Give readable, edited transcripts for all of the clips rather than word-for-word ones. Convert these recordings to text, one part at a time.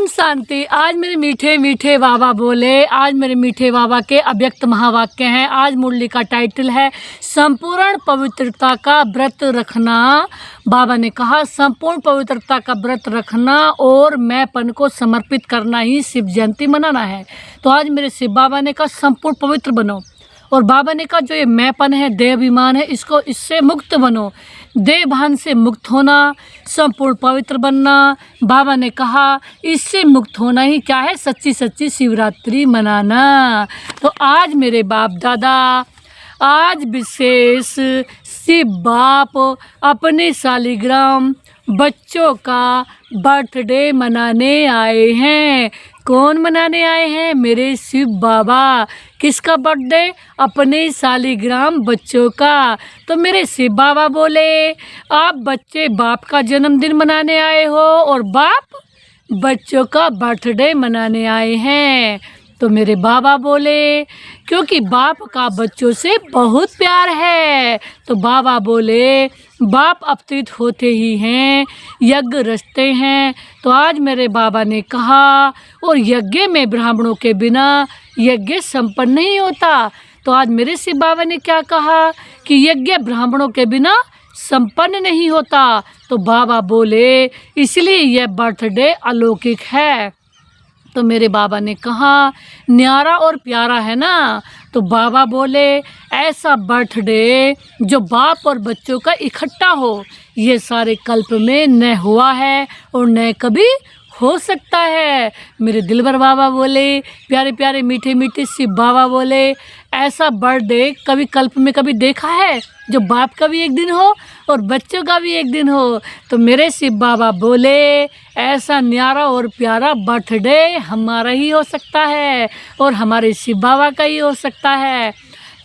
शांति। आज मेरे मीठे मीठे बाबा बोले, आज मेरे मीठे बाबा के अव्यक्त महावाक्य हैं। आज मुरली का टाइटल है संपूर्ण पवित्रता का व्रत रखना। बाबा ने कहा संपूर्ण पवित्रता का व्रत रखना और मैंपन को समर्पित करना ही शिव जयंती मनाना है। तो आज मेरे शिव बाबा ने कहा संपूर्ण पवित्र बनो, और बाबा ने कहा जो ये मैंपन है, देह अभिमान है, इसको इससे मुक्त बनो। देह भान से मुक्त होना, संपूर्ण पवित्र बनना। बाबा ने कहा इससे मुक्त होना ही क्या है, सच्ची सच्ची शिवरात्रि मनाना। तो आज मेरे बाप दादा, आज विशेष शिव बाप अपने शालिग्राम बच्चों का बर्थडे मनाने आए हैं। कौन मनाने आए हैं? मेरे शिव बाबा। किसका बर्थडे? अपने शालिग्राम बच्चों का। तो मेरे शिव बाबा बोले आप बच्चे बाप का जन्मदिन मनाने आए हो और बाप बच्चों का बर्थडे मनाने आए हैं। तो मेरे बाबा बोले क्योंकि बाप का बच्चों से बहुत प्यार है। तो बाबा बोले बाप अवतरित होते ही हैं, यज्ञ रचते हैं। तो आज मेरे बाबा ने कहा और यज्ञ में ब्राह्मणों के बिना यज्ञ संपन्न नहीं होता। तो आज मेरे शिव बाबा ने क्या कहा कि यज्ञ ब्राह्मणों के बिना संपन्न नहीं होता। तो बाबा बोले इसलिए यह बर्थडे अलौकिक है। तो मेरे बाबा ने कहा न्यारा और प्यारा है ना। तो बाबा बोले ऐसा बर्थडे जो बाप और बच्चों का इकट्ठा हो, ये सारे कल्प में न हुआ है और न कभी हो सकता है। मेरे दिलबर बाबा बोले, प्यारे प्यारे मीठे मीठे शिव बाबा बोले ऐसा बर्थडे कभी कल्प में कभी देखा है जो बाप का भी एक दिन हो और बच्चों का भी एक दिन हो। तो मेरे शिव बाबा बोले ऐसा न्यारा और प्यारा बर्थडे हमारा ही हो सकता है और हमारे शिव बाबा का ही हो सकता है।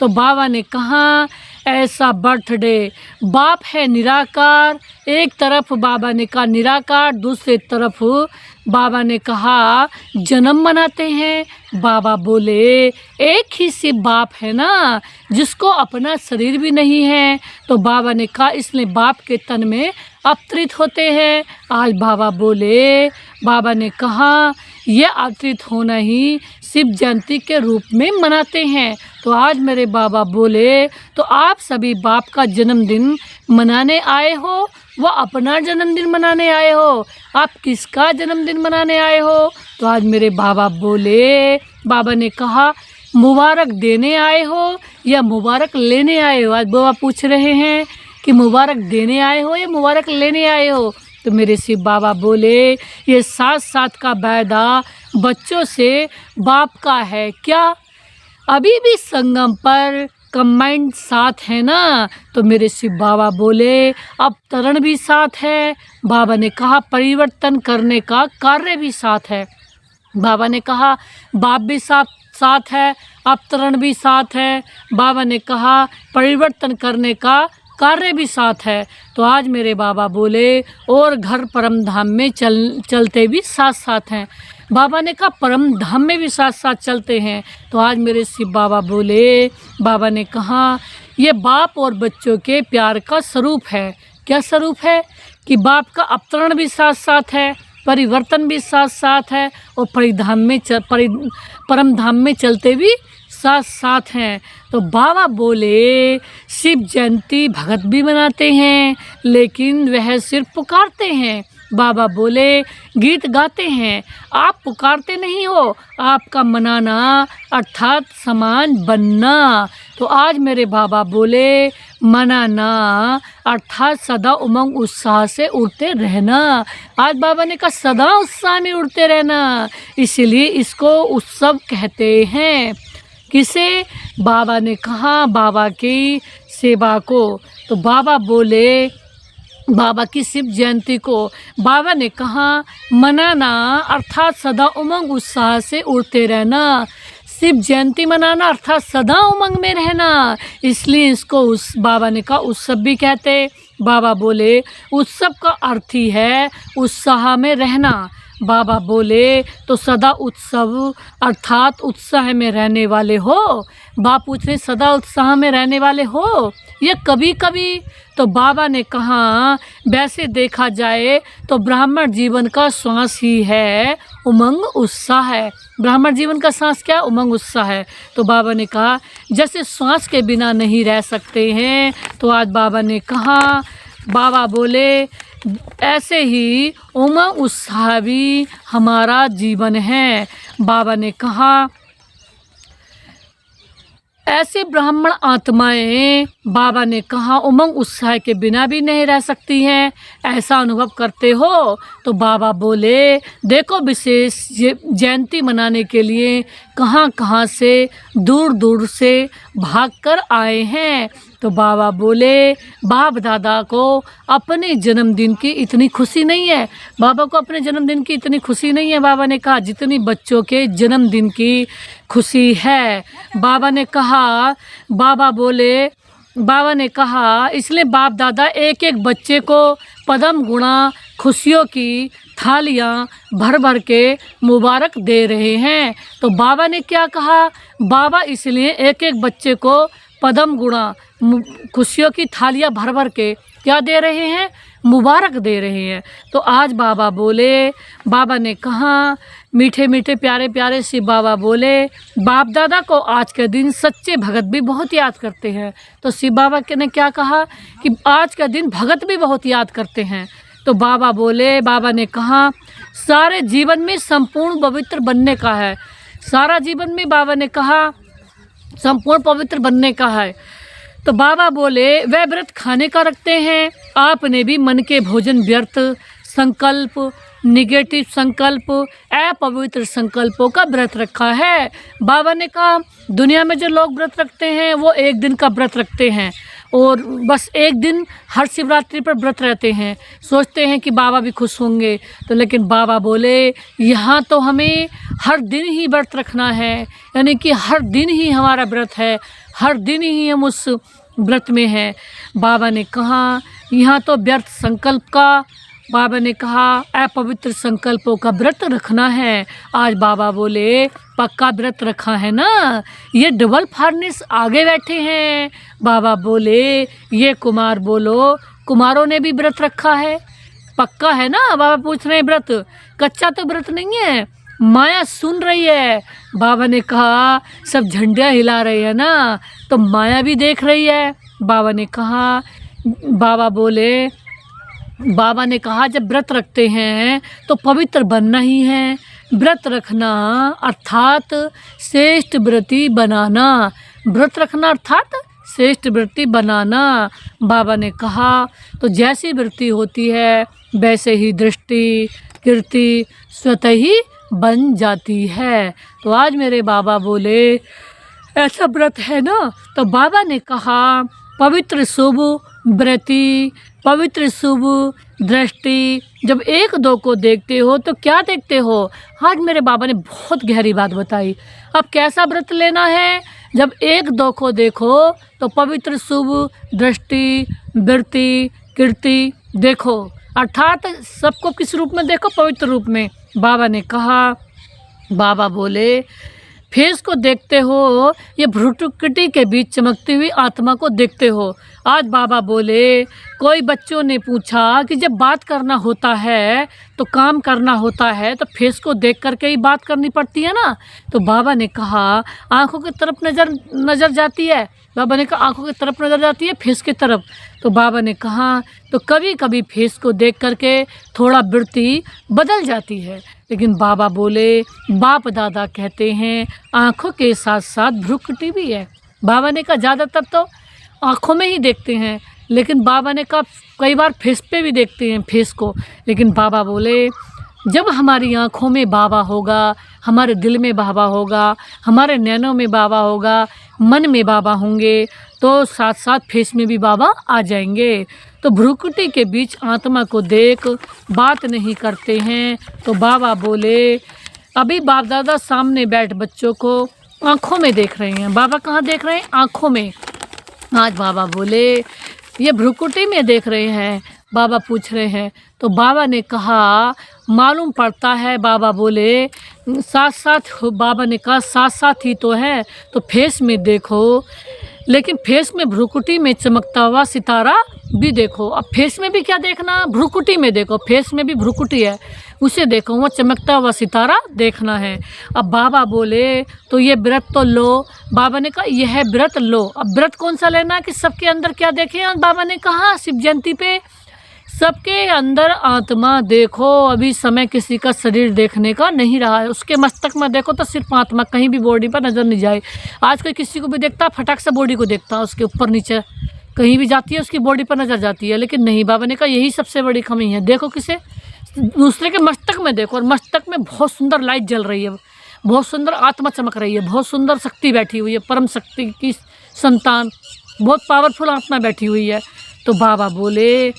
तो बाबा ने कहा ऐसा बर्थडे, बाप है निराकार, एक तरफ बाबा ने कहा निराकार, दूसरी तरफ बाबा ने कहा जन्म मनाते हैं। बाबा बोले एक ही शिव बाप है ना जिसको अपना शरीर भी नहीं है। तो बाबा ने कहा इसलिए बाप के तन में अवतरित होते हैं। आज बाबा बोले, बाबा ने कहा यह अवतरित होना ही शिव जयंती के रूप में मनाते हैं। तो आज मेरे बाबा बोले तो आप सभी बाप का जन्मदिन मनाने आए हो, वह अपना जन्मदिन मनाने आए हो, आप किसका जन्मदिन मनाने आए हो? तो आज मेरे बाबा बोले, बाबा ने कहा मुबारक देने आए हो या मुबारक लेने आए हो? आज बाबा पूछ रहे हैं कि मुबारक देने आए हो या मुबारक लेने आए हो? तो मेरे शिव बाबा बोले ये साथ साथ का वायदा बच्चों से बाप का है क्या? अभी भी संगम पर कंबाइंड साथ है ना। तो मेरे शिव बाबा बोले अवतरण भी साथ है। बाबा ने कहा परिवर्तन करने का कार्य भी साथ है। बाबा ने कहा बाप भी साथ है, अवतरण भी साथ है। बाबा ने कहा परिवर्तन करने का कार्य भी साथ है। तो आज मेरे बाबा बोले और घर परम धाम में चलते भी साथ साथ हैं। बाबा ने कहा परम धाम में भी साथ साथ चलते हैं। तो आज मेरे शिव बाबा बोले, बाबा ने कहा ये बाप और बच्चों के प्यार का स्वरूप है। क्या स्वरूप है? कि बाप का अवतरण भी साथ साथ है, परिवर्तन भी साथ साथ है और परम धाम में चलते भी साथ साथ हैं। तो बाबा बोले शिव जयंती भगत भी मनाते हैं लेकिन वह सिर्फ पुकारते हैं। बाबा बोले गीत गाते हैं, आप पुकारते नहीं हो, आपका मनाना अर्थात समान बनना। तो आज मेरे बाबा बोले मनाना अर्थात सदा उमंग उत्साह से उड़ते रहना। आज बाबा ने कहा सदा उत्साह में उड़ते रहना, इसलिए इसको उत्सव कहते हैं। किसे? बाबा ने कहा बाबा की सेवा को। तो बाबा बोले बाबा की शिव जयंती को बाबा ने कहा मनाना अर्थात सदा उमंग उत्साह से उड़ते रहना। शिव जयंती मनाना अर्थात सदा उमंग में रहना, इसलिए इसको उस बाबा ने कहा उत्सव भी कहते। बाबा बोले उत्सव का अर्थ ही है उत्साह में रहना। बाबा बोले तो सदा उत्सव अर्थात उत्साह में रहने वाले हो। बाप पूछ रहे सदा उत्साह में रहने वाले हो या कभी कभी? तो बाबा ने कहा वैसे देखा जाए तो ब्राह्मण जीवन का श्वास ही है उमंग उत्साह है। ब्राह्मण जीवन का श्वास क्या है? उमंग उत्साह है। तो बाबा ने कहा जैसे श्वास के बिना नहीं रह सकते हैं, तो आज बाबा ने कहा, बाबा बोले ऐसे ही उमंग उत्साह भी हमारा जीवन है। बाबा ने कहा ऐसे ब्राह्मण आत्माएं, बाबा ने कहा उमंग उत्साह के बिना भी नहीं रह सकती हैं। ऐसा अनुभव करते हो? तो बाबा बोले देखो विशेष जयंती मनाने के लिए कहाँ कहाँ से दूर दूर से भागकर आए हैं। तो बाबा बोले बाप दादा को अपने जन्मदिन की इतनी खुशी नहीं है। बाबा को अपने जन्मदिन की इतनी खुशी नहीं है। बाबा ने कहा जितनी बच्चों के जन्मदिन की खुशी है। बाबा ने कहा, बाबा ने कहा इसलिए बाप दादा एक एक बच्चे को पदम गुणा खुशियों की थालियां भर भर के मुबारक दे रहे हैं। तो बाबा ने क्या कहा? बाबा इसलिए एक एक बच्चे को पदम गुणा खुशियों की थालियां भर भर के क्या दे रहे हैं? मुबारक दे रहे हैं। तो आज बाबा बोले, बाबा ने कहा मीठे मीठे प्यारे प्यारे शिव बाबा बोले बाप दादा को आज के दिन सच्चे भगत भी बहुत याद करते हैं। तो शिव बाबा ने क्या कहा कि आज का दिन भगत भी बहुत याद करते हैं। तो बाबा बोले, बाबा ने कहा सारे जीवन में संपूर्ण पवित्र बनने का है। सारा जीवन में बाबा ने कहा संपूर्ण पवित्र बनने का है। तो बाबा बोले वह व्रत खाने का रखते हैं। आपने भी मन के भोजन व्यर्थ संकल्प, निगेटिव संकल्प, अपवित्र संकल्पों का व्रत रखा है। बाबा ने कहा दुनिया में जो लोग व्रत रखते हैं वो एक दिन का व्रत रखते हैं और बस एक दिन हर शिवरात्रि पर व्रत रहते हैं, सोचते हैं कि बाबा भी खुश होंगे। तो लेकिन बाबा बोले यहाँ तो हमें हर दिन ही व्रत रखना है, यानी कि हर दिन ही हमारा व्रत है, हर दिन ही हम उस व्रत में हैं। बाबा ने कहा यहाँ तो व्यर्थ संकल्प का, बाबा ने कहा अपवित्र संकल्पों का व्रत रखना है। आज बाबा बोले पक्का व्रत रखा है ना? ये डबल फार्नेस आगे बैठे हैं। बाबा बोले ये कुमार बोलो कुमारों ने भी व्रत रखा है, पक्का है ना? बाबा पूछ रहे हैं व्रत कच्चा तो व्रत नहीं है। माया सुन रही है। बाबा ने कहा सब झंडियाँ हिला रही है ना, तो माया भी देख रही है। बाबा ने कहा, बाबा ने कहा जब व्रत रखते हैं तो पवित्र बनना ही है। व्रत रखना अर्थात श्रेष्ठ व्रती बनाना। व्रत रखना अर्थात श्रेष्ठ व्रती बनाना। बाबा ने कहा तो जैसी वृत्ति होती है वैसे ही दृष्टि कीर्ति स्वतः ही बन जाती है। तो आज मेरे बाबा बोले ऐसा व्रत है ना? तो बाबा ने कहा पवित्र शुभ व्रती, पवित्र शुभ दृष्टि। जब एक दो को देखते हो तो क्या देखते हो? आज मेरे बाबा ने बहुत गहरी बात बताई। अब कैसा व्रत लेना है? जब एक दो को देखो तो पवित्र शुभ दृष्टि वृत्ति कीर्ति देखो, अर्थात सबको किस रूप में देखो? पवित्र रूप में। बाबा ने कहा, बाबा बोले फेस को देखते हो, ये भ्रुकुटी के बीच चमकती हुई आत्मा को देखते हो। आज बाबा बोले कोई बच्चों ने पूछा कि जब बात करना होता है तो काम करना होता है तो फेस को देख करके ही बात करनी पड़ती है ना? तो बाबा ने कहा आंखों की तरफ नज़र जाती है। बाबा ने कहा आंखों की तरफ नज़र जाती है फेस की तरफ। तो बाबा ने कहा तो कभी कभी फेस को देख करके थोड़ा वृत्ति बदल जाती है, लेकिन बाबा बोले बाप दादा कहते हैं आँखों के साथ साथ भ्रुकुटी भी है। बाबा ने कहा ज़्यादातर तो आँखों में ही देखते हैं, लेकिन बाबा ने कहा कई बार फेस पे भी देखते हैं फेस को। लेकिन बाबा बोले जब हमारी आँखों में बाबा होगा, हमारे दिल में बाबा होगा, हमारे नैनों में बाबा होगा, मन में बाबा होंगे, तो साथ साथ फेस में भी बाबा आ जाएंगे। तो भ्रुकुटी के बीच आत्मा को देख बात नहीं करते हैं। तो बाबा बोले अभी बाप दादा सामने बैठ बच्चों को आँखों में देख रहे हैं। बाबा कहाँ देख रहे हैं? आँखों में। आज बाबा बोले ये भ्रुकुटी में देख रहे हैं। बाबा पूछ रहे हैं। तो बाबा ने कहा मालूम पड़ता है, बाबा बोले साथ साथ, बाबा ने कहा साथ साथ ही तो है, तो फेस में देखो, लेकिन फेस में भ्रुकुटी में चमकता हुआ सितारा भी देखो। अब फेस में भी क्या देखना, भ्रुकुटी में देखो, फेस में भी भ्रुकुटी है उसे देखो, वो चमकता हुआ सितारा देखना है। अब बाबा बोले तो ये व्रत तो लो। बाबा ने कहा यह व्रत लो। अब व्रत कौन सा लेना है कि सबके अंदर क्या देखें। बाबा ने कहा शिव जयंती पे सबके अंदर आत्मा देखो। अभी समय किसी का शरीर देखने का नहीं रहा है, उसके मस्तक में देखो तो सिर्फ आत्मा, कहीं भी बॉडी पर नजर नहीं जाए। आज कोई किसी को भी देखता फटाक से बॉडी को देखता, उसके ऊपर नीचे कहीं भी जाती है उसकी बॉडी पर नजर जाती है, लेकिन नहीं, बाबा ने कहा यही सबसे बड़ी कमी है। देखो किसे, दूसरे के मस्तक में देखो, और मस्तक में बहुत सुंदर लाइट जल रही है, बहुत सुंदर आत्मा चमक रही है, बहुत सुंदर शक्ति बैठी हुई है, परम शक्ति की संतान, बहुत पावरफुल आत्मा बैठी हुई है। तो बाबा बोले,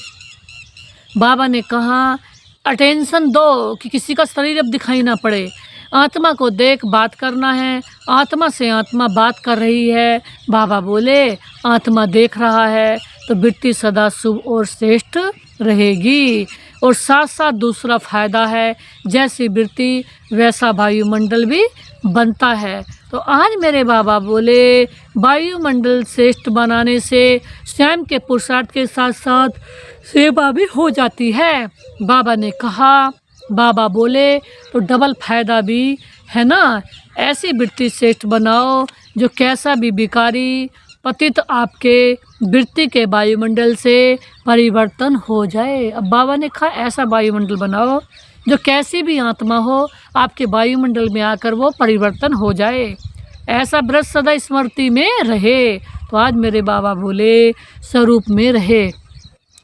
बाबा ने कहा अटेंशन दो कि किसी का शरीर अब दिखाई ना पड़े, आत्मा को देख बात करना है, आत्मा से आत्मा बात कर रही है। बाबा बोले आत्मा देख रहा है तो वृत्ति सदा शुभ और श्रेष्ठ रहेगी। और साथ साथ दूसरा फायदा है, जैसी वृत्ति वैसा वायुमंडल भी बनता है। तो आज मेरे बाबा बोले वायुमंडल श्रेष्ठ बनाने से स्वयं के पुरुषार्थ के साथ साथ सेवा भी हो जाती है। बाबा ने कहा, बाबा बोले तो डबल फायदा भी है ना। ऐसी वृत्ति श्रेष्ठ बनाओ जो कैसा भी विकारी पतित आपके वृत्ति के वायुमंडल से परिवर्तन हो जाए। अब बाबा ने कहा ऐसा वायुमंडल बनाओ जो कैसी भी आत्मा हो आपके वायुमंडल में आकर वो परिवर्तन हो जाए, ऐसा व्रत सदा स्मृति में रहे। तो आज मेरे बाबा बोले स्वरूप में रहे।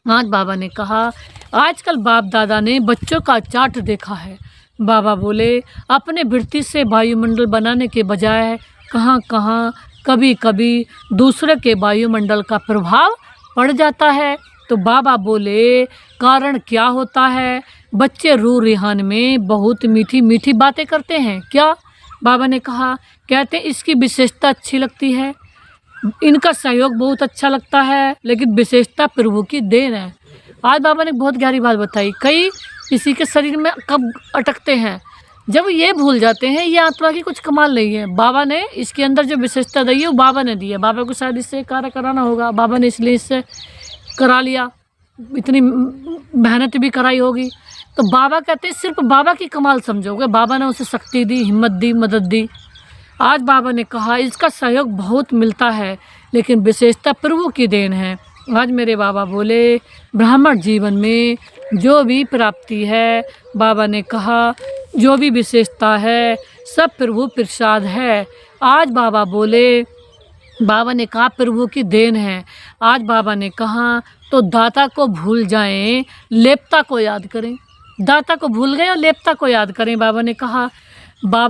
आज बाबा ने कहा आजकल बाप दादा ने बच्चों का चार्ट देखा है। बाबा बोले अपने वृत्ति से वायुमंडल बनाने के बजाय कहाँ कहाँ कभी कभी दूसरे के वायुमंडल का प्रभाव पड़ जाता है। तो बाबा बोले कारण क्या होता है, बच्चे रूह रिहान में बहुत मीठी मीठी बातें करते हैं। क्या? बाबा ने कहा कहते इसकी विशेषता अच्छी लगती है, इनका सहयोग बहुत अच्छा लगता है, लेकिन विशेषता प्रभु की देन है। आज बाबा ने बहुत गहरी बात बताई। कई किसी के शरीर में कब अटकते हैं, जब ये भूल जाते हैं ये आत्मा की कुछ कमाल नहीं है। बाबा ने इसके अंदर जो विशेषता दी है वो बाबा ने दी है। बाबा को शायद इससे कार्य कराना होगा, बाबा ने इसलिए इससे करा लिया, इतनी मेहनत भी कराई होगी। तो बाबा कहते हैं सिर्फ बाबा की कमाल समझोगे, बाबा ने उसे शक्ति दी, हिम्मत दी, मदद दी। आज बाबा ने कहा इसका सहयोग बहुत मिलता है, लेकिन विशेषता प्रभु की देन है। आज मेरे बाबा बोले ब्राह्मण जीवन में जो भी प्राप्ति है, बाबा ने कहा जो भी विशेषता है सब प्रभु प्रसाद है। आज बाबा बोले, बाबा ने कहा प्रभु की देन है। आज बाबा ने कहा तो दाता को भूल जाएं, लेप्ता को याद करें। दाता को भूल गए और लेप्ता को याद करें। बाबा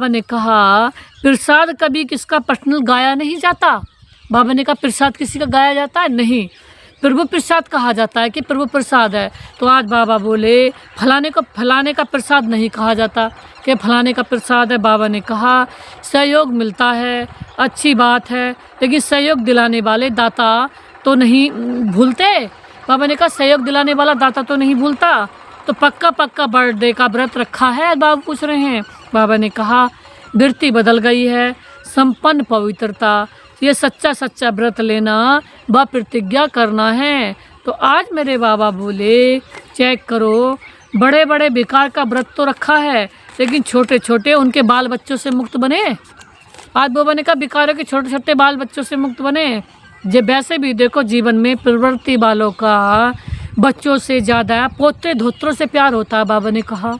ने कहा प्रसाद कभी किसका पर्सनल गाया नहीं जाता। बाबा ने कहा प्रसाद किसी का गाया जाता है नहीं, प्रभु प्रसाद कहा जाता है कि प्रभु प्रसाद है। तो आज बाबा बोले फलाने का प्रसाद नहीं कहा जाता कि फलाने का प्रसाद है। बाबा ने कहा सहयोग मिलता है, अच्छी बात है, लेकिन सहयोग दिलाने वाले दाता तो नहीं भूलते। बाबा ने कहा सहयोग दिलाने वाला दाता तो नहीं भूलता। तो पक्का बर्थडे का व्रत रखा है? बाबा पूछ रहे हैं। बाबा ने कहा वृत्ति बदल गई है, संपन्न पवित्रता, ये सच्चा व्रत लेना व प्रतिज्ञा करना है। तो आज मेरे बाबा बोले चेक करो, बड़े बड़े विकार का व्रत तो रखा है, लेकिन छोटे छोटे उनके बाल बच्चों से मुक्त बने। आज बाबा ने कहा विकारों के छोटे छोटे बाल बच्चों से मुक्त बने। जे वैसे भी देखो जीवन में प्रवृत्ति वालों का बच्चों से ज़्यादा पोते धोत्रों से प्यार होता है। बाबा ने कहा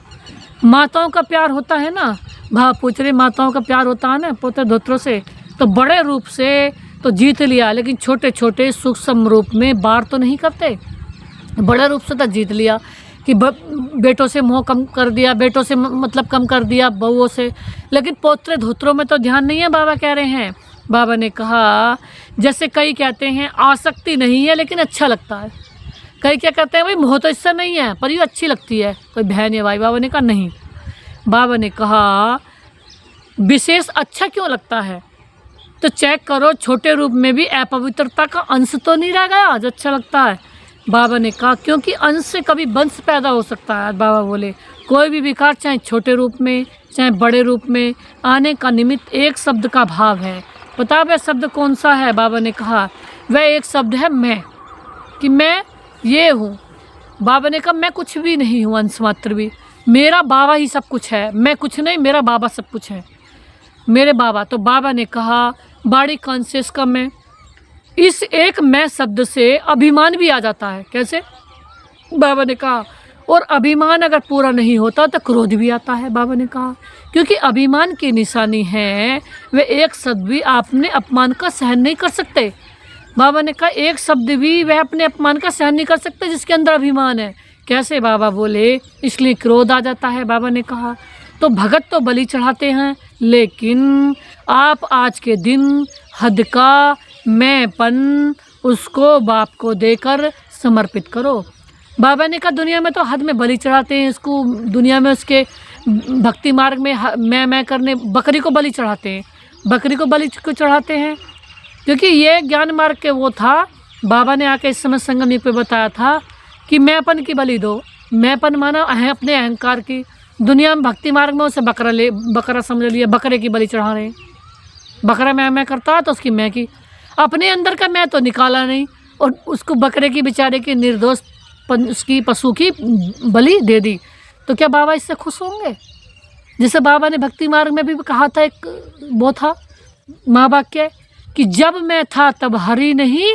माताओं का प्यार होता है ना, भाव पूछ रहे माताओं का प्यार होता है ना पोते धोत्रों से, तो बड़े रूप से तो जीत लिया, लेकिन छोटे छोटे सूक्ष्म रूप में बार तो नहीं करते। बड़े रूप से तो जीत लिया कि बेटों से मोह कम कर दिया, बेटों से मतलब कम कर दिया, बहुओं से, लेकिन पोत्रे धोत्रों में तो ध्यान नहीं है। बाबा कह रहे हैं, बाबा ने कहा जैसे कई कहते हैं आसक्ति नहीं है लेकिन अच्छा लगता है, कई क्या कहते हैं भाई मोह तो इससे नहीं है पर ये अच्छी लगती है, कोई बहन है भाई। बाबा ने कहा नहीं, बाबा ने कहा विशेष अच्छा क्यों लगता है, तो चेक करो छोटे रूप में भी अपवित्रता का अंश तो नहीं रह गया जो अच्छा लगता है। बाबा ने कहा क्योंकि अंश से कभी वंश पैदा हो सकता है। आज बाबा बोले कोई भी विकार चाहे छोटे रूप में चाहे बड़े रूप में आने का निमित्त एक शब्द का भाव है। पता वह शब्द कौन सा है? बाबा ने कहा वह एक शब्द है मैं, कि मैं ये हूँ। बाबा ने कहा मैं कुछ भी नहीं हूँ, अंश मात्र भी, मेरा बाबा ही सब कुछ है, मैं कुछ नहीं, मेरा बाबा सब कुछ है, मेरे बाबा। तो बाबा ने कहा बॉडी कॉन्शियस का मैं, इस एक मैं शब्द से अभिमान भी आ जाता है। कैसे? बाबा ने कहा और अभिमान अगर पूरा नहीं होता तो क्रोध भी आता है। बाबा ने कहा क्योंकि अभिमान की निशानी है वे एक शब्द भी आपने अपमान का सहन नहीं कर सकते। बाबा ने कहा एक शब्द भी वह अपने अपमान का सहन नहीं कर सकते जिसके अंदर अभिमान है। कैसे? बाबा बोले इसलिए क्रोध आ जाता है। बाबा ने कहा तो भगत तो बलि चढ़ाते हैं, लेकिन आप आज के दिन हद का मैंपन उसको बाप को देकर समर्पित करो। बाबा ने कहा दुनिया में तो हद में बलि चढ़ाते हैं, इसको दुनिया में उसके भक्ति मार्ग में मैं करने बकरी को बलि चढ़ाते हैं। बकरी को बलि क्यों चढ़ाते हैं? क्योंकि ये ज्ञान मार्ग के वो था। बाबा ने आके इस समय संगम युग पे बताया था कि मैंपन की बलि दो। मैंपन माना अपने अहंकार की। दुनिया में भक्ति मार्ग में उसे बकरा समझ लिया, बकरे की बलि चढ़ा रहे हैं। बकरा मैं करता है तो उसकी मैं की, अपने अंदर का मैं तो निकाला नहीं, और उसको बकरे की बेचारे की निर्दोष उसकी पशु की बलि दे दी। तो क्या बाबा इससे खुश होंगे? जैसे बाबा ने भक्ति मार्ग में भी कहा था, एक वो था महावाक्य कि जब मैं था तब हरि नहीं,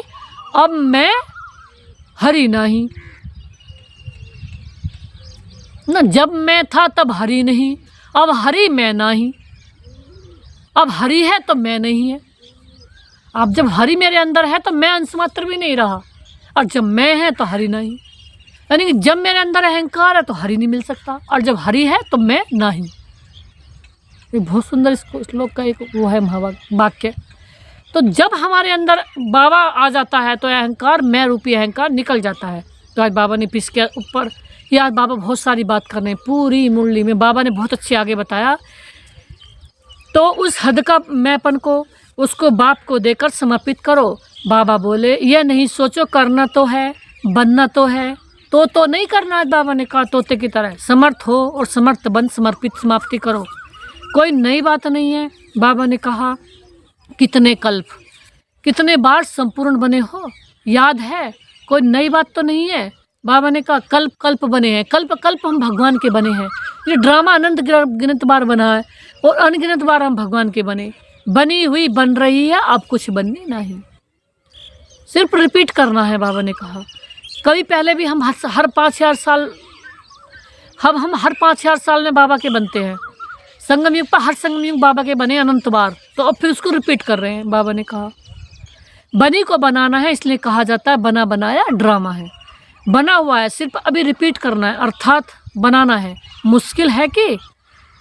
अब मैं हरि नहीं ना। जब मैं था तब हरि नहीं, अब हरि मैं नहीं। अब हरि है तो मैं नहीं है। अब जब हरि मेरे अंदर है तो मैं अंश मात्र भी नहीं रहा, और जब मैं है तो हरि नहीं। यानी कि जब मेरे अंदर अहंकार है तो हरि नहीं मिल सकता, और जब हरि है तो मैं नहीं। ये बहुत सुंदर इस श्लोक का एक वो है वाक्य। तो जब हमारे अंदर बाबा आ जाता है तो अहंकार, मैं रूपी अहंकार निकल जाता है। तो आज बाबा ने पिस के ऊपर, यार बाबा बहुत सारी बात कर रहे हैं, पूरी मुरली में बाबा ने बहुत अच्छे आगे बताया। तो उस हद का मैंपन को उसको बाप को देकर समर्पित करो। बाबा बोले यह नहीं सोचो करना तो है, बनना तो है, तो नहीं करना है। बाबा ने कहा तोते की तरह समर्थ हो और समर्थ बन समर्पित समाप्ति करो। कोई नई बात नहीं है। बाबा ने कहा कितने कल्प, कितने बार संपूर्ण बने हो, याद है? कोई नई बात तो नहीं है। बाबा ने कहा कल्प कल्प बने हैं, कल्प कल्प हम भगवान के बने हैं। ये ड्रामा अनंत गिनत बार बना है और अनगिनत बार हम भगवान के बने, बनी हुई बन रही है, अब कुछ बननी नहीं, सिर्फ रिपीट करना है। बाबा ने कहा कभी पहले भी हम हर 5000 साल हम हर 5000 साल में बाबा के बनते हैं। संगम युग पर हर संगम युग बाबा के बने अनंत बार, तो अब फिर उसको रिपीट कर रहे हैं। बाबा ने कहा बनी को बनाना है, इसलिए कहा जाता है बना बनाया ड्रामा है। बना हुआ है, सिर्फ अभी रिपीट करना है, अर्थात बनाना है। मुश्किल है कि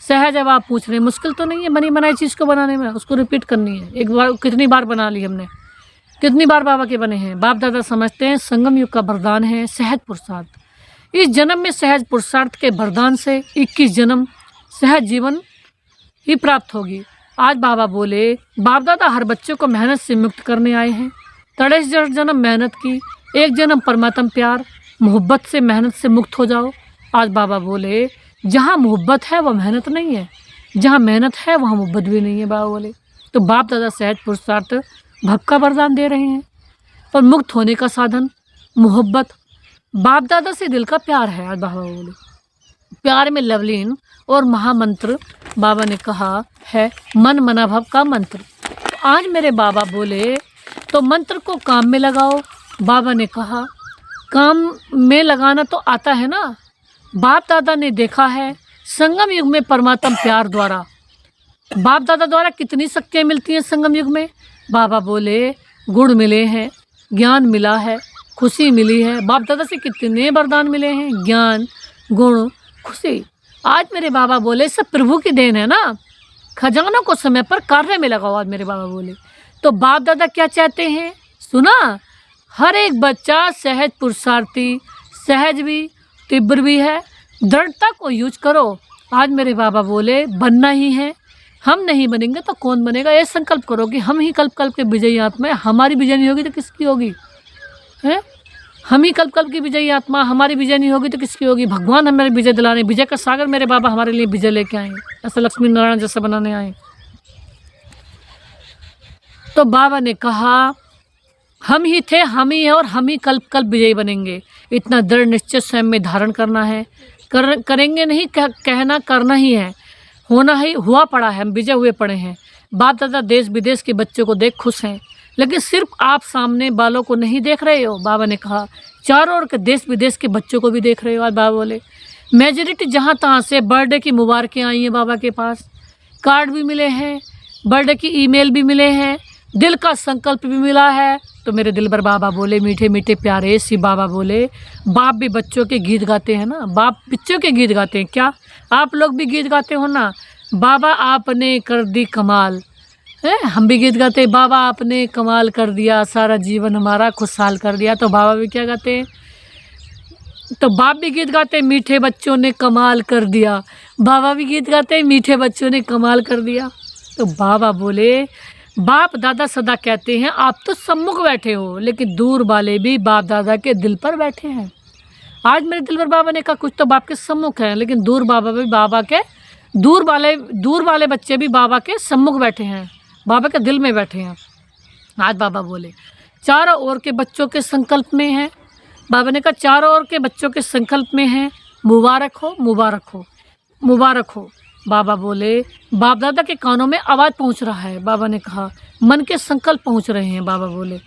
सहज? अब आप पूछ रहे हैं मुश्किल तो नहीं है बनी बनाई चीज़ को बनाने में, उसको रिपीट करनी है। एक बार कितनी बार बना ली हमने, कितनी बार बाबा के बने हैं। बाप दादा समझते हैं संगम युग का वरदान है सहज पुरुषार्थ। इस जन्म में सहज पुरुषार्थ के वरदान से 21 जन्म सहज जीवन ही प्राप्त होगी। आज बाबा बोले बाप दादा हर बच्चे को मेहनत से मुक्त करने आए हैं। 23 जन्म मेहनत की, एक जन्म परमात्मा प्यार मोहब्बत से मेहनत से मुक्त हो जाओ। आज बाबा बोले जहाँ मोहब्बत है वह मेहनत नहीं है, जहाँ मेहनत है वहाँ मोहब्बत भी नहीं है। बाबा बोले तो बाप दादा सहज पुरुषार्थ भव का वरदान दे रहे हैं, पर मुक्त होने का साधन मोहब्बत, बाप दादा से दिल का प्यार है। आज बाबा बोले प्यार में लवलीन और महामंत्र बाबा ने कहा है मन मनाभव का मंत्र। तो आज मेरे बाबा बोले तो मंत्र को काम में लगाओ। बाबा ने कहा काम में लगाना तो आता है ना। बाप दादा ने देखा है संगम युग में परमात्मा प्यार द्वारा, बाप दादा द्वारा कितनी शक्तियाँ मिलती हैं संगम युग में। बाबा बोले गुण मिले हैं, ज्ञान मिला है, खुशी मिली है। बाप दादा से कितने वरदान मिले हैं, ज्ञान गुण खुशी। आज मेरे बाबा बोले सब प्रभु की देन है ना, खजानों को समय पर कार्य में लगाओ। आज मेरे बाबा बोले तो बाप दादा क्या चाहते हैं सुना, हर एक बच्चा सहज पुरुषार्थी, सहज भी तीव्र भी है, दृढ़ता को यूज करो। आज मेरे बाबा बोले बनना ही है, हम नहीं बनेंगे तो कौन बनेगा। ये संकल्प करो कि हम ही कल्प कल्प के विजयी आत्मा है। हमारी विजय नहीं होगी तो किसकी होगी है? हम ही कल्प कल्प की विजयी आत्मा, हमारी विजय नहीं होगी तो किसकी होगी? भगवान हमें विजय दिलाने, विजय का सागर मेरे बाबा हमारे लिए विजय लेके आए, ऐसा लक्ष्मी नारायण जैसा बनाने आए। तो बाबा ने कहा हम ही थे, हम ही हैं और हम ही कल्प कल्प विजयी बनेंगे। इतना दृढ़ निश्चय स्वयं में धारण करना है। करेंगे नहीं, कहना करना ही है, होना ही हुआ पड़ा है। हम विजय हुए पड़े हैं। बाप दादा देश विदेश के बच्चों को देख खुश हैं, लेकिन सिर्फ आप सामने वालों को नहीं देख रहे हो। बाबा ने कहा चारों ओर के देश विदेश के बच्चों को भी देख रहे हो। आज बाबा बोले मेजॉरिटी जहाँ तहाँ से बर्थडे की मुबारकें आई हैं बाबा के पास, कार्ड भी मिले हैं, बर्थडे की ईमेल भी मिले हैं, दिल का संकल्प भी मिला है। तो मेरे दिल भर बाबा बोले, मीठे मीठे प्यारे सी बाबा बोले, बाप भी बच्चों के गीत गाते हैं ना, बाप बच्चों के गीत गाते हैं क्या? आप लोग भी गीत गाते हो ना, बाबा आपने कर दी कमाल है। हम भी गीत गाते हैं, बाबा आपने कमाल कर दिया, सारा जीवन हमारा खुशहाल कर दिया। तो बाबा भी क्या गाते हैं? तो बाप भी गीत गाते हैं, मीठे बच्चों ने कमाल कर दिया। बाबा भी गीत गाते हैं, मीठे बच्चों ने कमाल कर दिया। तो बाबा बोले बाप दादा सदा कहते हैं आप तो सम्मुख बैठे हो, लेकिन दूर वाले भी बाप दादा के दिल पर बैठे हैं। आज मेरे दिल पर बाबा ने कहा कुछ तो बाप के सम्मुख हैं, लेकिन दूर बाबा भी बाबा के दूर वाले बच्चे भी बाबा के सम्मुख बैठे हैं, बाबा के दिल में बैठे हैं। आज बाबा बोले चारों ओर के बच्चों के संकल्प में है। बाबा ने कहा चारों ओर के बच्चों के संकल्प में है, मुबारक हो मुबारक हो मुबारक हो। बाबा बोले बाप दादा के कानों में आवाज़ पहुंच रहा है। बाबा ने कहा मन के संकल्प पहुंच रहे हैं। बाबा बोले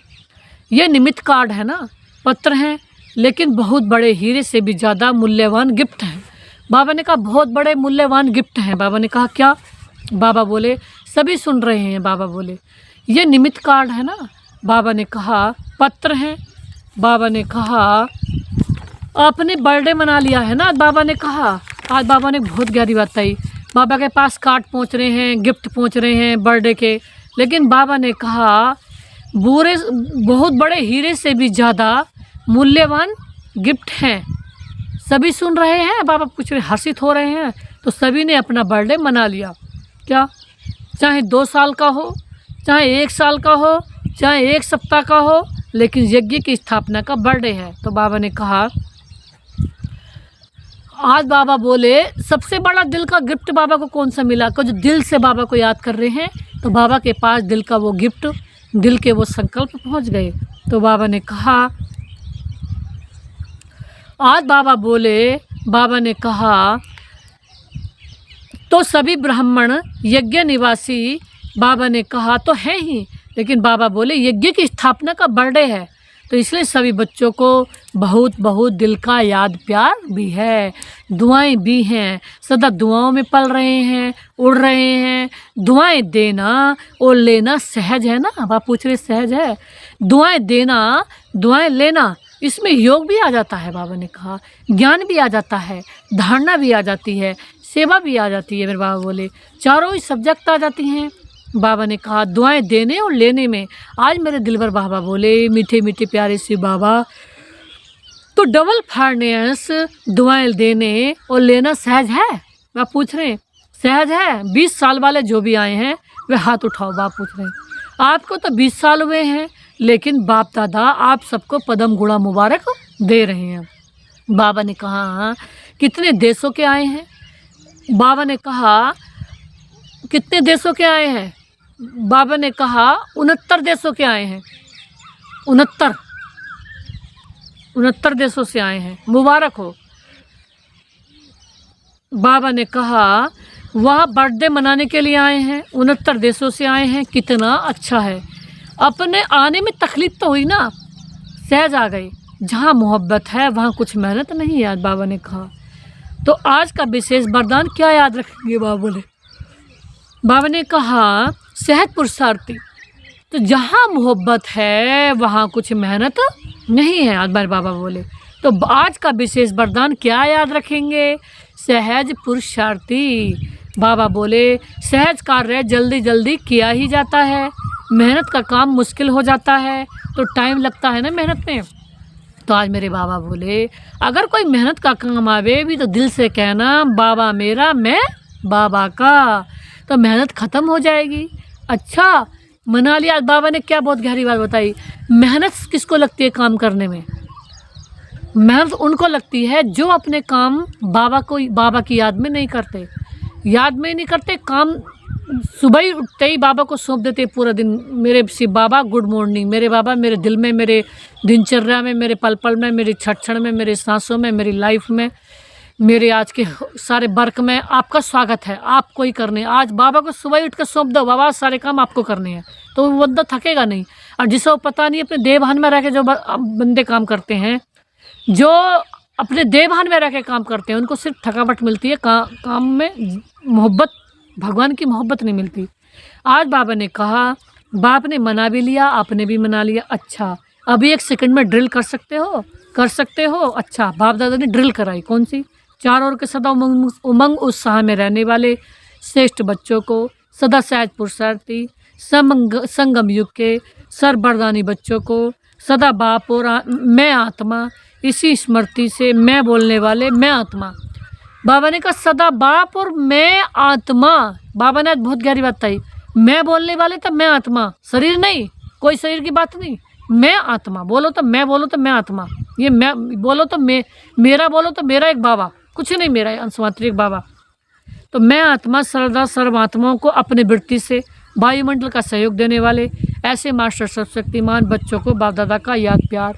ये निमित्त कार्ड है ना, पत्र हैं, लेकिन बहुत बड़े हीरे से भी ज़्यादा मूल्यवान गिफ्ट हैं। बाबा ने कहा बहुत बड़े मूल्यवान गिफ्ट हैं। बाबा ने कहा क्या? बाबा बोले सभी सुन रहे हैं। बाबा बोले ये निमित्त कार्ड है ना। बाबा ने कहा पत्र हैं। बाबा ने कहा आपने बर्थडे मना लिया है ना। बाबा ने कहा आज बाबा ने बहुत गहरी बात कही। बाबा के पास कार्ड पहुंच रहे हैं, गिफ्ट पहुंच रहे हैं बर्थडे के, लेकिन बाबा ने कहा बहुत बड़े हीरे से भी ज़्यादा मूल्यवान गिफ्ट हैं। सभी सुन रहे हैं। बाबा पूछ रहे, हर्षित हो रहे हैं। तो सभी ने अपना बर्थडे मना लिया। क्या? चाहे 2 साल का हो, चाहे 1 साल का हो, चाहे 1 सप्ताह का हो, लेकिन यज्ञ की स्थापना का बर्थडे है। तो बाबा ने कहा आज बाबा बोले सबसे बड़ा दिल का गिफ्ट बाबा को कौन सा मिला? कुछ दिल से बाबा को याद कर रहे हैं, तो बाबा के पास दिल का वो गिफ्ट, दिल के वो संकल्प पहुंच गए। तो बाबा ने कहा आज बाबा बोले, बाबा ने कहा तो सभी ब्राह्मण यज्ञ निवासी, बाबा ने कहा तो है ही, लेकिन बाबा बोले यज्ञ की स्थापना का बर्थडे है, तो इसलिए सभी बच्चों को बहुत बहुत दिल का याद प्यार भी है, दुआएं भी हैं, सदा दुआओं में पल रहे हैं, उड़ रहे हैं। दुआएं देना और लेना सहज है ना। आप पूछ रहे सहज है? दुआएं देना दुआएं लेना, इसमें योग भी आ जाता है। बाबा ने कहा ज्ञान भी आ जाता है, धारणा भी आ जाती है, सेवा भी आ जाती है। मेरे बाबा बोले चारों ही सब्जेक्ट आ जाती हैं। बाबा ने कहा दुआएं देने और लेने में। आज मेरे दिल भर बाबा बोले मीठे मीठे प्यारे से बाबा, तो डबल फायनेंस दुआएं देने और लेना सहज है? आप पूछ रहे हैं सहज है? 20 साल वाले जो भी आए हैं वे हाथ उठाओ। बाप पूछ रहे हैं आपको तो 20 साल हुए हैं, लेकिन बाप दादा आप सबको पदम गुड़ा मुबारक दे रहे हैं। बाबा ने कहा कितने देशों के आए हैं? बाबा ने कहा कितने देशों के आए हैं? बाबा ने कहा 69 देशों के आए हैं। 69 देशों से आए हैं, मुबारक हो। बाबा ने कहा वहाँ बर्थडे मनाने के लिए आए हैं, 69 देशों से आए हैं, कितना अच्छा है। अपने आने में तकलीफ तो हुई ना, सहज आ गई। जहाँ मोहब्बत है वहाँ कुछ मेहनत नहीं है। बाबा ने कहा तो आज का विशेष वरदान क्या याद रखेंगे? बाबा बोले, बाबा ने कहा सहज पुरुषार्थी, तो जहाँ मोहब्बत है वहाँ कुछ मेहनत नहीं है। आज बार बाबा बोले तो आज का विशेष वरदान क्या याद रखेंगे? सहज पुरुषार्थी। बाबा बोले सहज कार्य जल्दी जल्दी किया ही जाता है, मेहनत का काम मुश्किल हो जाता है, तो टाइम लगता है ना मेहनत में। तो आज मेरे बाबा बोले अगर कोई मेहनत का काम आवे भी तो दिल से कहना बाबा मेरा मैं बाबा का, तो मेहनत ख़त्म हो जाएगी। अच्छा मना लिया। बाबा ने क्या बहुत गहरी बात बताई, मेहनत किसको लगती है काम करने में? मेहनत उनको लगती है जो अपने काम बाबा की याद में नहीं करते, काम सुबह ही उठते ही बाबा को सौंप देते पूरा दिन। मेरे शिव बाबा गुड मॉर्निंग, मेरे बाबा मेरे दिल में, मेरे दिनचर्या में, मेरे पल पल में, मेरे क्षण क्षण में, मेरे सांसों में, मेरी लाइफ में, मेरे आज के सारे वर्क में आपका स्वागत है, आपको ही करने। आज बाबा को सुबह ही उठ कर सौंप दो, बाबा सारे काम आपको करने हैं, तो वो बंदा थकेगा नहीं। और जिसे वो पता नहीं अपने देवभान में रह के जो बंदे काम करते हैं, जो अपने देवभान में रह के काम करते हैं, उनको सिर्फ थकावट मिलती है, काम में मोहब्बत, भगवान की मोहब्बत नहीं मिलती। आज बाबा ने कहा, बाप ने मना भी लिया, आपने भी मना लिया। अच्छा, अभी 1 सेकंड में ड्रिल कर सकते हो। अच्छा, बाप दादा ने ड्रिल कराई, कौन सी? चारों ओर के सदा उमंग उत्साह में रहने वाले श्रेष्ठ बच्चों को, सदा सहज पुरुषार्थी संगम युग के सर्ववरदानी बच्चों को, सदा बाप और मैं आत्मा, इसी स्मृति से मैं बोलने वाले मैं आत्मा। बाबा ने कहा सदा बाप और मैं आत्मा। बाबा ने आज बहुत गहरी बात बताई, मैं बोलने वाले तो मैं आत्मा, शरीर नहीं, कोई शरीर की बात नहीं। मैं आत्मा, बोलो तो मैं, बोलो तो मैं आत्मा, ये मैं बोलो तो मैं, मेरा बोलो तो मेरा एक बाबा, कुछ नहीं मेरा अंशमात्र एक बाबा। तो मैं आत्मा सर्वदा सर्वात्माओं को अपने वृत्ति से वायुमंडल का सहयोग देने वाले ऐसे मास्टर सर्वशक्तिमान बच्चों को बाप दादा का याद, प्यार,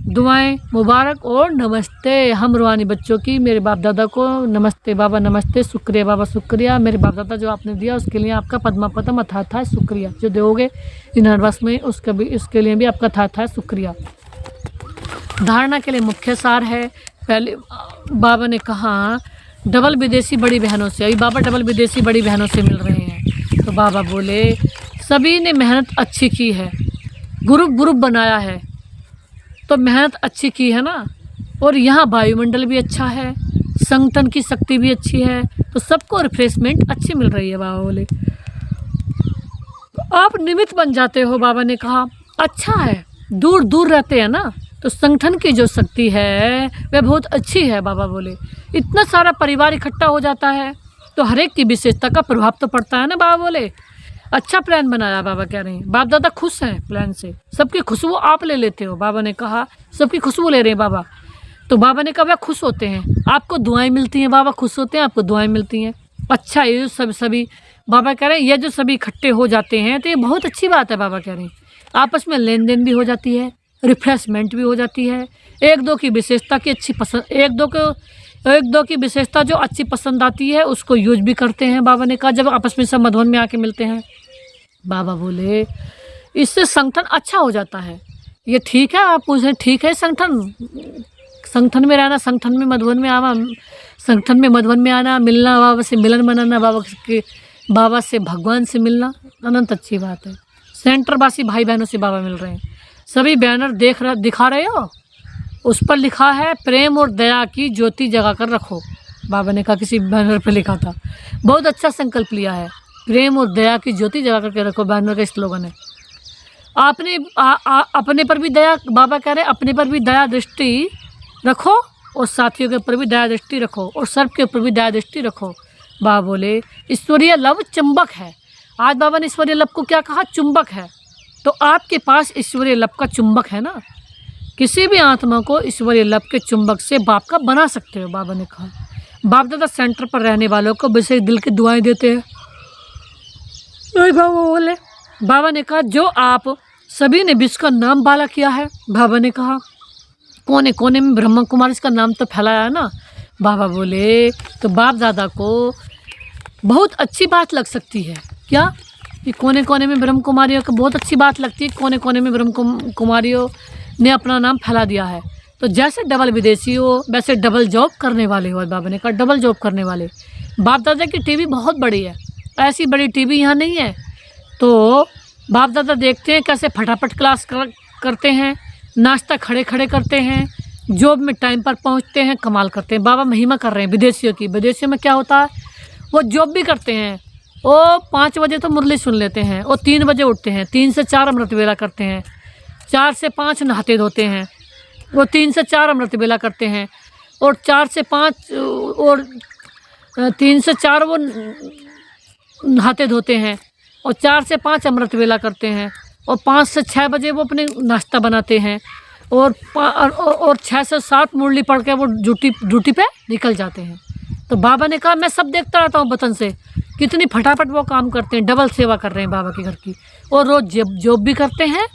दुआएं मुबारक और नमस्ते। हम रूहानी बच्चों की मेरे बाप दादा को नमस्ते बाबा, नमस्ते, शुक्रिया बाबा, शुक्रिया मेरे बाप दादा जो आपने दिया उसके लिए आपका पद्मा पदम अथाथा शुक्रिया, जो दोगे यूनिवर्स में उसके लिए भी आपका अथाथा शुक्रिया। धारणा के लिए मुख्य सार है, पहले बाबा ने कहा डबल विदेशी बड़ी बहनों से, अभी बाबा डबल विदेशी बड़ी बहनों से मिल रहे हैं। तो बाबा बोले सभी ने मेहनत अच्छी की है, ग्रुप बनाया है, तो मेहनत अच्छी की है ना, और यहाँ वायुमंडल भी अच्छा है, संगठन की शक्ति भी अच्छी है, तो सबको रिफ्रेशमेंट अच्छी मिल रही है। बाबा बोले आप निमित्त बन जाते हो। बाबा ने कहा अच्छा है, दूर दूर रहते हैं ना, तो संगठन की जो शक्ति है वह बहुत अच्छी है। बाबा बोले इतना सारा परिवार इकट्ठा हो जाता है तो हर एक की विशेषता का प्रभाव तो पड़ता है ना। बाबा बोले अच्छा प्लान बनाया। बाबा कह रहे हैं बाप दादा खुश हैं प्लान से, सबकी खुशबू आप ले लेते हो। बाबा ने कहा सबकी खुशबू ले रहे हैं बाबा, तो बाबा ने कहा वह खुश होते हैं, आपको दुआएं मिलती हैं, बाबा खुश होते हैं, आपको दुआएं मिलती हैं। अच्छा ये जो सभी बाबा कह रहे हैं ये जो सभी इकट्ठे हो जाते हैं तो ये बहुत अच्छी बात है। बाबा कह रहे हैं आपस में लेन देन भी हो जाती है, रिफ्रेशमेंट भी हो जाती है, एक दो की विशेषता की अच्छी पसंद, एक दो की विशेषता जो अच्छी पसंद आती है उसको यूज भी करते हैं। बाबा ने कहा जब आपस में सब मधुबन में आके मिलते हैं। बाबा बोले इससे संगठन अच्छा हो जाता है। ये ठीक है, आप पूछें ठीक है, संगठन में रहना, संगठन में मधुबन में आना, संगठन में मधुबन में आना, मिलना, बाबा से मिलन बनाना, बाबा से भगवान से मिलना अनंत अच्छी बात है। सेंटर वासी भाई बहनों से बाबा मिल रहे हैं। सभी बैनर दिखा रहे हो, उस पर लिखा है प्रेम और दया की ज्योति जगा कर रखो। बाबा ने कहा किसी बैनर पर लिखा था, बहुत अच्छा संकल्प लिया है, प्रेम और दया की ज्योति जगा करके रखो, बैनर का स्लोगन है। आपने अपने पर भी दया, बाबा कह रहे अपने पर भी दया दृष्टि रखो और साथियों के ऊपर भी दया दृष्टि रखो और सर्व के ऊपर भी दया दृष्टि रखो। बाबा बोले ईश्वरीय लव चुंबक है। आज बाबा ने ईश्वरीय लव को क्या कहा? चुंबक है। तो आपके पास ईश्वरीय लव का चुंबक है ना, किसी भी आत्मा को ईश्वरीय लव के चुंबक से बाप का बना सकते हो। बाबा ने कहा बाप दादा सेंटर पर रहने वालों को विशेष दिल की दुआएं देते हैं। बाबा बोले, बाबा ने कहा जो आप सभी ने विश्व का नाम बाला किया है। बाबा ने कहा कोने कोने में ब्रह्मा कुमारी का नाम तो फैलाया है ना। बाबा बोले तो बाप दादा को बहुत अच्छी बात लग सकती है क्या कि कोने कोने में ब्रह्म कुमारियों को बहुत अच्छी बात लगती है, कोने कोने में ब्रह्म कुमारियों ने अपना नाम फैला दिया है। तो जैसे डबल विदेशी हो वैसे डबल जॉब करने वाले हो। बाबा ने कहा डबल जॉब करने वाले। बाप दादा की टीवी बहुत बड़ी है, ऐसी बड़ी टीवी यहाँ नहीं है। तो बाप दादा देखते हैं कैसे फटाफट क्लास करते हैं, नाश्ता खड़े खड़े करते हैं, जॉब में टाइम पर पहुँचते हैं, कमाल करते हैं। बाबा महिमा कर रहे हैं विदेशियों की। विदेशियों में क्या होता है, वो जॉब भी करते हैं, वो 5 बजे तो मुरली सुन लेते हैं, वो 3 बजे उठते हैं, 3 से 4 अमृत वेला करते हैं, 4 से 5 नहाते धोते हैं, वो 3 से 4 अमृत वेला करते हैं, और 4 से 5 और 3 से 4 वो नहाते धोते हैं, और 4 से 5 अमृत वेला करते हैं, और 5 से 6 बजे वो अपने नाश्ता बनाते हैं, और 6 से 7 मुरली पढ़ के वो ड्यूटी पे निकल जाते हैं। तो बाबा ने कहा मैं सब देखता रहता हूँ वतन से, कितनी फटाफट वो काम करते हैं, डबल सेवा कर रहे हैं बाबा के घर की, और रोज़ जॉब भी करते हैं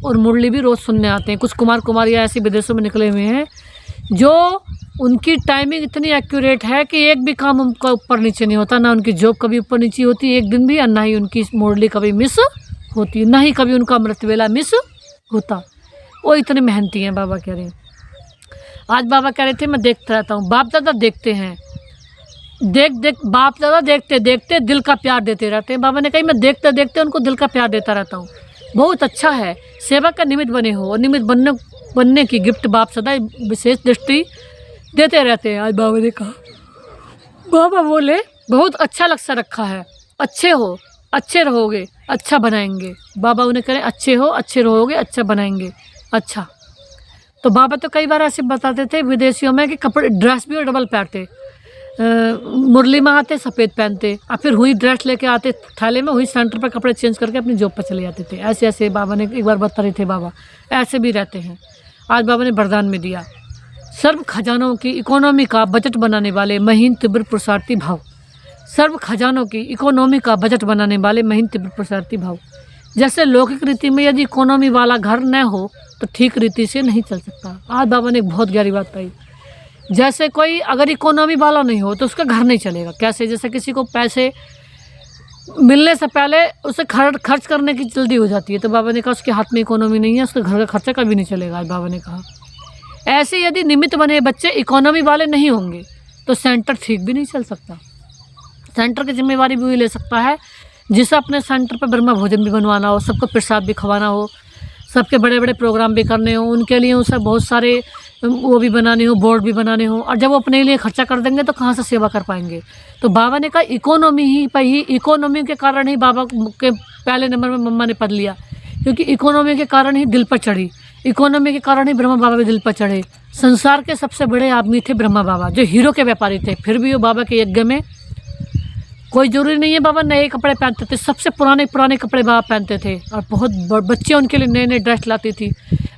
और मुरली भी रोज़ सुनने आते हैं। कुछ कुमार कुमारियाँ ऐसे विदेशों में निकले हुए हैं जो उनकी टाइमिंग इतनी एक्यूरेट है कि एक भी काम उनका ऊपर नीचे नहीं होता, ना उनकी जॉब कभी ऊपर नीचे होती एक दिन भी, और ना ही उनकी मुरली कभी मिस होती, ना ही कभी उनका अमृत वेला मिस होता। वो इतने मेहनती हैं बाबा कह रहे हैं। आज बाबा कह रहे थे मैं देखता रहता हूँ, बाप दादा देखते हैं, बाप दादा देखते देखते दिल का प्यार देते रहते हैं। बाबा ने कहा मैं देखते देखते उनको दिल का प्यार देता रहता हूँ। बहुत अच्छा है, सेवा का निमित्त बने हो, और निमित्त बनने की गिफ्ट बाप सदा विशेष दृष्टि देते रहते हैं। आज बाबा ने कहा, बाबा बोले बहुत अच्छा लक्ष्य रखा है, अच्छे हो, अच्छे रहोगे, अच्छा बनाएंगे। बाबा उन्हें करें अच्छे हो, अच्छे रहोगे, अच्छा बनाएंगे। अच्छा, तो बाबा तो कई बार ऐसे बताते थे विदेशियों में कि कपड़े ड्रेस भी और डबल पहनते, मुरली में आते सफ़ेद पहनते, और फिर हुई ड्रेस लेके आते थैले में, हुई सेंटर पर कपड़े चेंज करके अपनी जॉब पर चले जाते थे। ऐसे ऐसे बाबा ने एक बार बता रहे थे, बाबा ऐसे भी रहते हैं। आज बाबा ने वरदान में दिया, सर्व खजानों की इकोनॉमी का बजट बनाने वाले महीन तीव्र पुरुषार्थी भाव, सर्व खजानों की इकोनॉमी का बजट बनाने वाले महीन तीव्र पुरुषार्थी भाव। जैसे लौकिक रीति में यदि इकोनॉमी वाला घर न हो तो ठीक रीति से नहीं चल सकता। आज बाबा ने बहुत गहरी बात कही। जैसे कोई अगर इकोनॉमी वाला नहीं हो तो उसका घर नहीं चलेगा। कैसे? जैसे किसी को पैसे मिलने से पहले उसे खर्च करने की जल्दी हो जाती है, तो बाबा ने कहा उसके हाथ में इकोनॉमी नहीं है, उसके घर का खर्चा कभी नहीं चलेगा। आज बाबा ने कहा ऐसे यदि निमित्त बने बच्चे इकोनॉमी वाले नहीं होंगे तो सेंटर ठीक भी नहीं चल सकता। सेंटर की जिम्मेवारी भी वही ले सकता है जिसे अपने सेंटर पर ब्रह्मा भोजन भी बनवाना हो, सबको प्रसाद भी खवाना हो, सबके बड़े बड़े प्रोग्राम भी करने हो, उनके लिए उसे बहुत सारे वो भी बनाने हो, बोर्ड भी बनाने हो। और जब वो अपने लिए खर्चा कर देंगे तो कहाँ से सेवा कर पाएंगे। तो बाबा ने कहा इकोनॉमी के कारण ही बाबा के पहले नंबर में मम्मा ने पद लिया, क्योंकि इकोनॉमी के कारण ही दिल पर चढ़ी, इकोनॉमी के कारण ही ब्रह्मा बाबा भी दिल पर चढ़े। संसार के सबसे बड़े आदमी थे ब्रह्मा बाबा, जो हीरो के व्यापारी थे, फिर भी वो बाबा के यज्ञ में कोई ज़रूरी नहीं है बाबा नए कपड़े पहनते थे, सबसे पुराने कपड़े बाबा पहनते थे, और बहुत बच्चे उनके लिए नए नए ड्रेस लाती थी।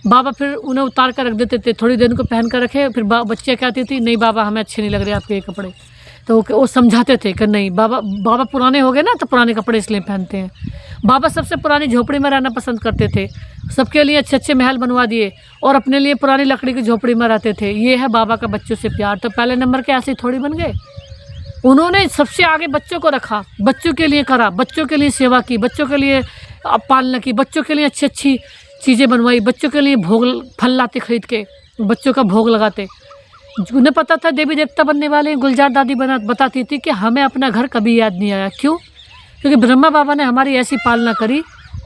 बाबा फिर उन्हें उतार कर रख देते थे, थोड़ी देर उनको पहन कर रखे, फिर बच्चे कहती थी नहीं बाबा हमें अच्छे नहीं लग रहे आपके ये कपड़े, तो वो समझाते थे कि नहीं बाबा पुराने हो गए ना तो पुराने कपड़े इसलिए पहनते हैं। बाबा सबसे पुरानी झोपड़ी में रहना पसंद करते थे, सबके लिए अच्छे अच्छे महल बनवा दिए और अपने लिए पुरानी लकड़ी की झोपड़ी में रहते थे। ये है बाबा का बच्चों से प्यार। तो पहले नंबर के ऐसे ही थोड़ी बन गए, उन्होंने सबसे आगे बच्चों को रखा, बच्चों के लिए करा, बच्चों के लिए सेवा की, बच्चों के लिए पालना की, बच्चों के लिए अच्छी अच्छी चीज़ें बनवाई, बच्चों के लिए भोग फल लाते खरीद के, बच्चों का भोग लगाते। उन्हें पता था देवी देवता बनने वाले। गुलजार दादी बताती थी कि हमें अपना घर कभी याद नहीं आया। क्यों? क्योंकि ब्रह्मा बाबा ने हमारी ऐसी पालना करी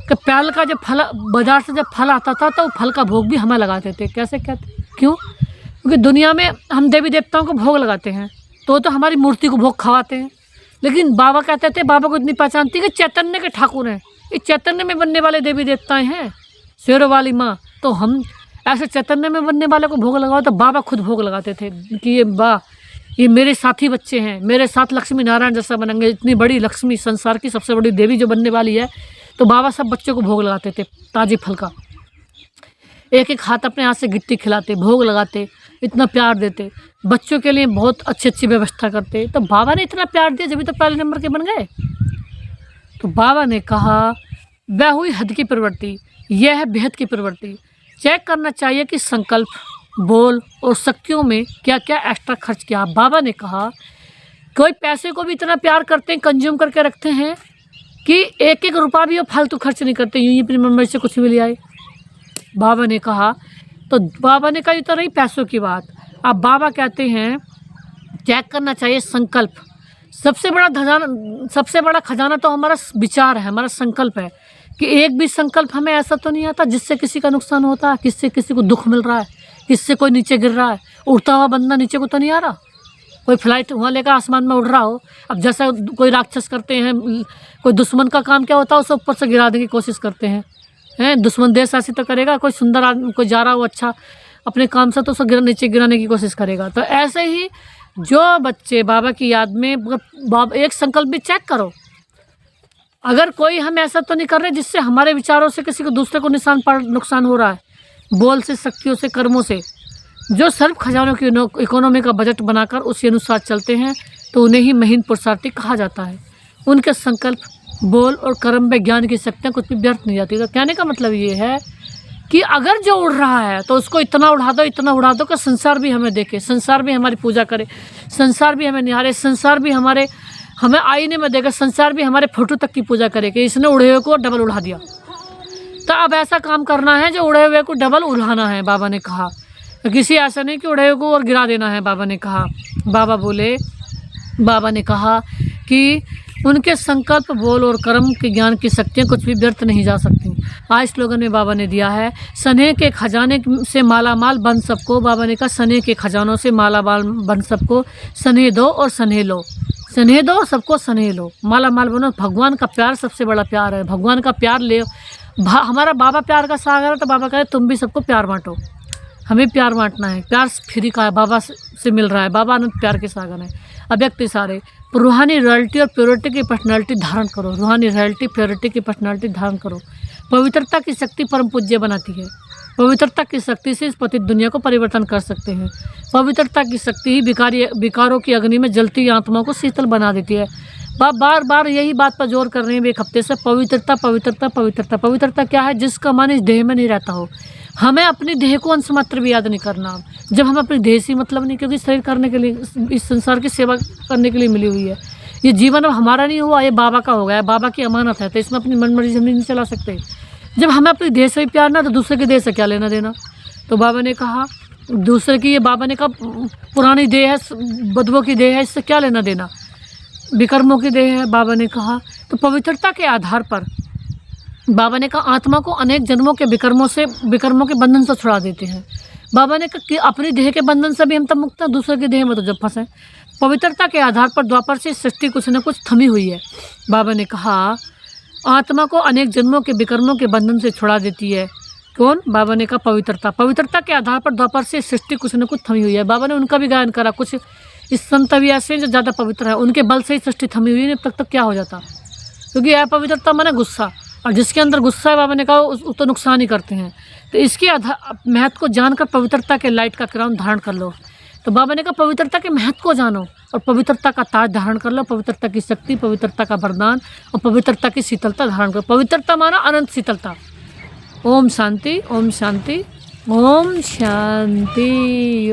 कि पहल का जब फल बाजार से जब फल आता था तो फल का भोग भी हमें लगाते थे। कैसे कहते? क्यों? क्योंकि दुनिया में हम देवी देवताओं को भोग लगाते हैं तो हमारी मूर्ति को भोग खवाते हैं, लेकिन बाबा कहते थे, बाबा को इतनी पहचान थी कि चैतन्य के ठाकुर हैं, इस चैतन्य में बनने वाले देवी देवताएं हैं, शेरों वाली माँ, तो हम ऐसे चैतन्य में बनने वाले को भोग लगाओ। तो बाबा खुद भोग लगाते थे कि ये मेरे साथी बच्चे हैं, मेरे साथ लक्ष्मी नारायण जैसा बनेंगे, इतनी बड़ी लक्ष्मी, संसार की सबसे बड़ी देवी जो बनने वाली है। तो बाबा सब बच्चों को भोग लगाते थे, ताजे फल का, एक एक हाथ अपने हाथ से गिट्टी खिलाते, भोग लगाते, इतना प्यार देते, बच्चों के लिए बहुत अच्छी अच्छी व्यवस्था करते। तो बाबा ने इतना प्यार दिया जब तो पहले नंबर के बन गए। तो बाबा ने कहा वह हुई हद की प्रवृत्ति, यह है बेहद की प्रवृत्ति। चेक करना चाहिए कि संकल्प, बोल और शक्तियों में क्या क्या एक्स्ट्रा खर्च किया। बाबा ने कहा कोई पैसे को भी इतना प्यार करते हैं, कंज्यूम करके रखते हैं कि एक एक रुपया भी वो फालतू खर्च नहीं करते, यूँ ही अपनी मेमोरी से कुछ भी ले आए। बाबा ने कहा, तो बाबा ने कहा ये तो रही पैसों की बात। अब बाबा कहते हैं चेक करना चाहिए संकल्प। सबसे बड़ा खजाना तो हमारा विचार है, हमारा संकल्प है कि एक भी संकल्प हमें ऐसा तो नहीं आता जिससे किसी का नुकसान होता है, किससे किसी को दुख मिल रहा है, किससे कोई नीचे गिर रहा है, उड़ता हुआ बंदा नीचे को तो नहीं आ रहा, कोई फ्लाइट वहाँ लेकर आसमान में उड़ रहा हो। अब जैसा कोई राक्षस करते हैं, कोई दुश्मन का काम क्या होता है, उसे ऊपर से गिराने की कोशिश करते हैं, दुश्मन देश ऐसी तो करेगा। कोई सुंदर आदमी कोई जा रहा हो अच्छा अपने काम से तो उसे नीचे गिराने की कोशिश करेगा। तो ऐसे ही जो बच्चे बाबा की याद में, बाबा एक संकल्प भी चेक करो, अगर कोई हम ऐसा तो नहीं कर रहे जिससे हमारे विचारों से किसी को दूसरे को नुकसान हो रहा है, बोल से, शक्तियों से, कर्मों से, जो सर्व खजानों की इकोनॉमी का बजट बनाकर उसी अनुसार चलते हैं तो उन्हें ही महीन पुरुषार्थी कहा जाता है। उनके संकल्प, बोल और कर्म में ज्ञान की शक्तियाँ कुछ भी व्यर्थ नहीं जाती। तो कहने का मतलब ये है कि अगर जो उड़ रहा है तो उसको इतना उड़ा दो कि संसार भी हमें देखे, संसार भी हमारी पूजा करे, संसार भी हमें निहारे, संसार भी हमें आईने में देखे, संसार भी हमारे फोटो तक की पूजा करे कि इसने उड़े हुए को डबल उड़ा दिया। तो अब ऐसा काम करना है जो उड़े हुए को डबल उड़ाना है, बाबा ने कहा। किसी ऐसा नहीं कि उड़े हुए को और गिरा देना है, बाबा ने कहा। बाबा ने कहा कि उनके संकल्प, बोल और कर्म के ज्ञान की शक्तियाँ कुछ भी व्यर्थ नहीं जा सकती। आज स्लोगन में बाबा ने दिया है, स्नेह के खजाने से मालामाल बन सबको। बाबा ने कहा स्नेह के खजानों से मालामाल बन सबको, स्नेह दो और स्नेह लो, स्नेह दो सबको स्नेह लो, मालामाल बनो। भगवान का प्यार सबसे बड़ा प्यार है, भगवान का प्यार ले। हमारा बाबा प्यार का सागर है, तो बाबा कहे तुम भी सबको प्यार बांटो। हमें प्यार बांटना है, प्यार फ्री का है, बाबा से मिल रहा है। बाबा अनंत प्यार के सागर है, अव्यक्त इशारे। रूहानी रॉयल्टी और प्योरिटी की पर्सनैलिटी धारण करो, रूहानी रॉयल्टी, प्योरिटी की पर्सनैलिटी धारण करो। पवित्रता की शक्ति परम पूज्य बनाती है। पवित्रता की शक्ति से इस पतित दुनिया को परिवर्तन कर सकते हैं। पवित्रता की शक्ति ही विकारों की अग्नि में जलती आत्माओं को शीतल बना देती है। बार बार यही बात पर जोर कर रहे हैं एक हफ्ते से, पवित्रता पवित्रता पवित्रता। पवित्रता क्या है? जिसका मन इस देह में नहीं रहता हो। हमें अपनी देह को अंश मात्र भी याद नहीं करना। जब हम अपनी देह से मतलब नहीं, क्योंकि शरीर करने के लिए, इस संसार की सेवा करने के लिए मिली हुई है। ये जीवन अब हमारा नहीं हुआ, ये बाबा का हो गया है, बाबा की अमानत है, तो इसमें अपनी मनमर्जी से हम नहीं चला सकते। जब हमें अपनी देह से भी प्यार ना, तो दूसरे की देह से क्या लेना देना। तो बाबा ने कहा दूसरे की, ये बाबा ने कहा पुरानी देह है, बदबू की देह है, इससे क्या लेना देना, विकर्मों की देह है। बाबा ने कहा तो पवित्रता के आधार पर बाबा ने कहा आत्मा को अनेक जन्मों के विकर्मों के बंधन से छुड़ा देते हैं। बाबा ने कहा कि अपनी देह के बंधन से भी हम तब मुक्त हैं, दूसरे की देह में तो जब फंसे। पवित्रता के आधार पर द्वापर से सृष्टि कुछ न कुछ थमी हुई है। बाबा ने कहा आत्मा को अनेक जन्मों के विकर्मों के बंधन से छुड़ा देती है। कौन? बाबा ने कहा पवित्रता। पवित्रता के आधार पर द्वापर से सृष्टि कुछ न कुछ थमी हुई है। बाबा ने उनका भी गायन करा। कुछ इस संत भी ऐसे हैं जो ज़्यादा पवित्र है, उनके बल से ही सृष्टि थमी हुई है, तब तक क्या हो जाता। क्योंकि अपवित्रता माने गुस्सा, और जिसके अंदर गुस्सा है बाबा ने कहा उस तो नुकसान ही करते हैं। तो इसके महत्व को जानकर पवित्रता के लाइट का क्राउन धारण कर लो। तो बाबा ने कहा पवित्रता के महत्व को जानो और पवित्रता का ताज धारण कर लो। पवित्रता की शक्ति, पवित्रता का वरदान और पवित्रता की शीतलता धारण करो। पवित्रता माना अनंत शीतलता। ओम शांति, ओम शांति, ओम शांति।